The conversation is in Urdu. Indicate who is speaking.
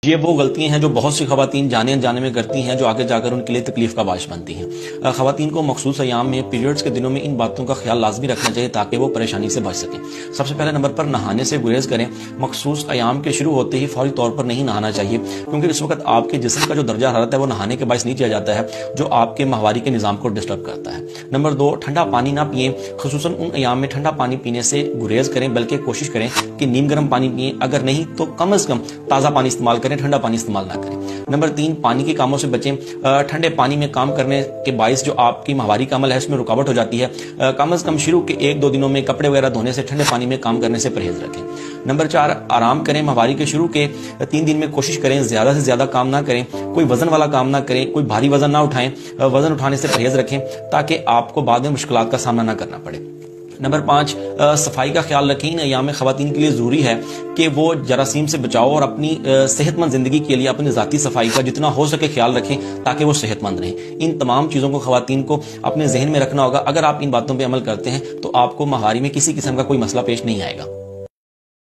Speaker 1: یہ وہ غلطیاں ہیں جو بہت سی خواتین جانے انجانے میں کرتی ہیں جو آگے جا کر ان کے لیے تکلیف کا باعث بنتی ہیں۔ خواتین کو مخصوص ایام میں پیریڈز کے دنوں میں ان باتوں کا خیال لازمی رکھنا چاہیے تاکہ وہ پریشانی سے بچ سکیں۔ سب سے پہلے نمبر پر نہانے سے گریز کریں۔ مخصوص ایام کے شروع ہوتے ہی فوری طور پر نہیں نہانا چاہیے کیونکہ اس وقت آپ کے جسم کا جو درجہ حرارت ہے وہ نہانے کے باعث نیچے جاتا ہے جو آپ کے ماہواری کے نظام کو ڈسٹرب کرتا ہے۔ نمبر 2، ٹھنڈا پانی نہ پئیں۔ خصوصاً ان ایام میں ٹھنڈا پانی پینے سے گریز کریں بلکہ کوشش کریں کہ نیم گرم پانی پئیں، اگر نہیں تو کم از کم تازہ پانی استعمال کریں، ٹھنڈا پانی استعمال نہ کریں۔ نمبر 3، پانی کے کاموں سے بچیں۔ ٹھنڈے پانی میں کام کرنے کے باعث جو آپ کی ماہواری کا عمل ہے اس میں رکاوٹ ہو جاتی ہے۔ کم از کم شروع کے 1-2 دنوں میں کپڑے وغیرہ دھونے سے ٹھنڈے پانی میں کام کرنے سے پرہیز رکھیں۔ نمبر 4، آرام کریں۔ ماہواری کے شروع کے 3 دن میں کوشش کریں زیادہ سے زیادہ کام نہ کریں، کوئی وزن والا کام نہ کریں، کوئی بھاری وزن نہ اٹھائیں، وزن اٹھانے سے پرہیز رکھیں تاکہ آپ کو بعد میں مشکلات کا سامنا نہ کرنا پڑے۔ نمبر 5، صفائی کا خیال رکھیں۔ ان ایام میں خواتین کے لیے ضروری ہے کہ وہ جراثیم سے بچاؤ اور اپنی صحت مند زندگی کے لیے اپنی ذاتی صفائی کا جتنا ہو سکے خیال رکھیں تاکہ وہ صحت مند رہیں۔ ان تمام چیزوں کو خواتین کو اپنے ذہن میں رکھنا ہوگا۔ اگر آپ ان باتوں پہ عمل کرتے ہیں تو آپ کو ماہواری میں کسی قسم کا کوئی مسئلہ پیش نہیں آئے گا۔